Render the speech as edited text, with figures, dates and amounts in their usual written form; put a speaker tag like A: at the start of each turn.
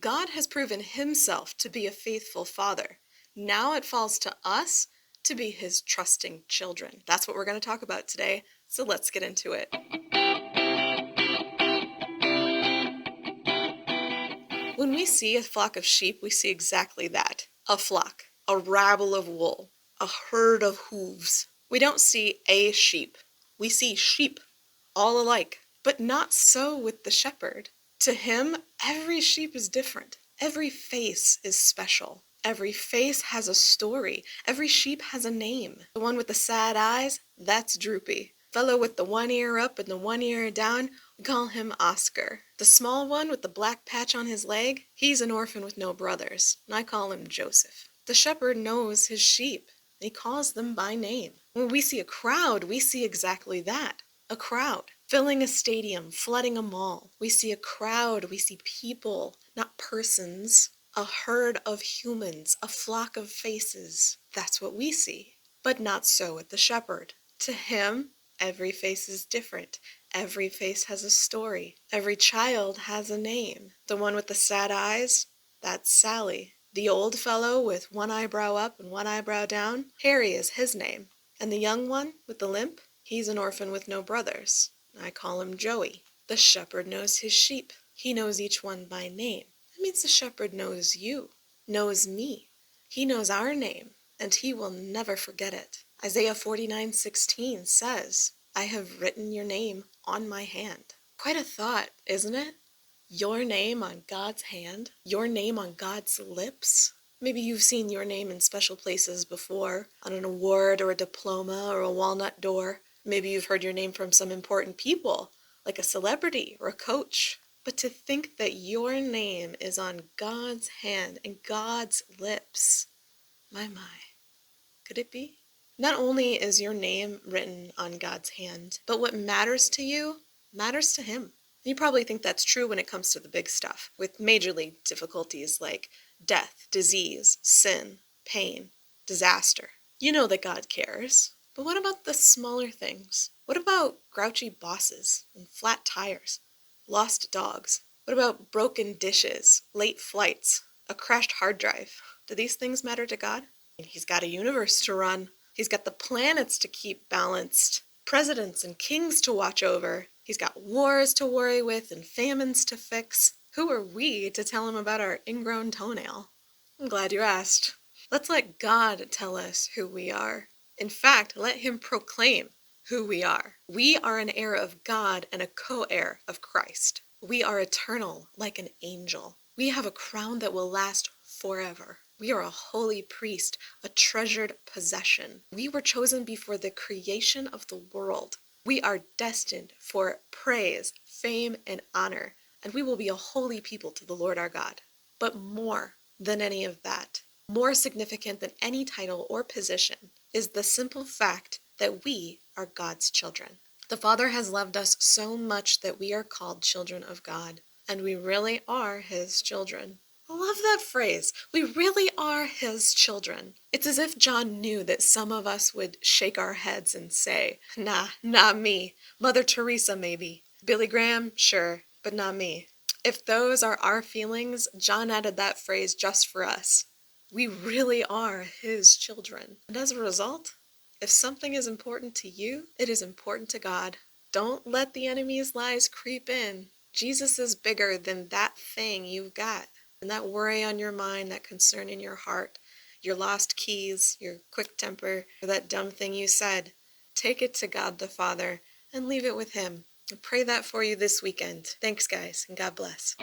A: God has proven himself to be a faithful father. Now it falls to us to be his trusting children. That's what we're going to talk about today, so let's get into it. When we see a flock of sheep, we see exactly that. A flock, a rabble of wool, a herd of hooves. We don't see a sheep. We see sheep, all alike. But not so with the shepherd. To him, every sheep is different. Every face is special. Every face has a story. Every sheep has a name. The one with the sad eyes, that's Droopy. Fellow with the one ear up and the one ear down, we call him Oscar. The small one with the black patch on his leg, he's an orphan with no brothers, and I call him Joseph. The shepherd knows his sheep, and he calls them by name. When we see a crowd, we see exactly that. A crowd. Filling a stadium, flooding a mall. We see a crowd, we see people, not persons. A herd of humans, a flock of faces. That's what we see. But not so with the shepherd. To him, every face is different. Every face has a story. Every child has a name. The one with the sad eyes, that's Sally. The old fellow with one eyebrow up and one eyebrow down, Harry is his name. And the young one with the limp, he's an orphan with no brothers. I call him Joey. The shepherd knows his sheep. He knows each one by name. That means the shepherd knows you, knows me. He knows our name, and he will never forget it. Isaiah 49:16 says, I have written your name on my hand. Quite a thought, isn't it? Your name on God's hand, your name on God's lips. Maybe you've seen your name in special places before, on an award or a diploma or a walnut door. Maybe you've heard your name from some important people, like a celebrity or a coach. But to think that your name is on God's hand and God's lips, my. Could it be? Not only is your name written on God's hand, but what matters to you matters to him. You probably think that's true when it comes to the big stuff, with majorly difficulties like death, disease, sin, pain, disaster. You know that God cares. But what about the smaller things? What about grouchy bosses and flat tires, lost dogs? What about broken dishes, late flights, a crashed hard drive? Do these things matter to God? He's got a universe to run. He's got the planets to keep balanced, presidents and kings to watch over. He's got wars to worry with and famines to fix. Who are we to tell him about our ingrown toenail? I'm glad you asked. Let's let God tell us who we are. In fact, let him proclaim who we are. We are an heir of God and a co-heir of Christ. We are eternal like an angel. We have a crown that will last forever. We are a holy priest, a treasured possession. We were chosen before the creation of the world. We are destined for praise, fame, and honor, and we will be a holy people to the Lord our God. But more than any of that, more significant than any title or position, is the simple fact that we are God's children. The Father has loved us so much that we are called children of God, and we really are his children. I love that phrase. We really are his children. It's as if John knew that some of us would shake our heads and say, nah, not me. Mother Teresa, maybe. Billy Graham, sure, but not me. If those are our feelings, John added that phrase just for us. We really are his children. And as a result, if something is important to you, it is important to God. Don't let the enemy's lies creep in. Jesus is bigger than that thing you've got. And that worry on your mind, that concern in your heart, your lost keys, your quick temper, or that dumb thing you said, take it to God the Father and leave it with him. I pray that for you this weekend. Thanks, guys, and God bless.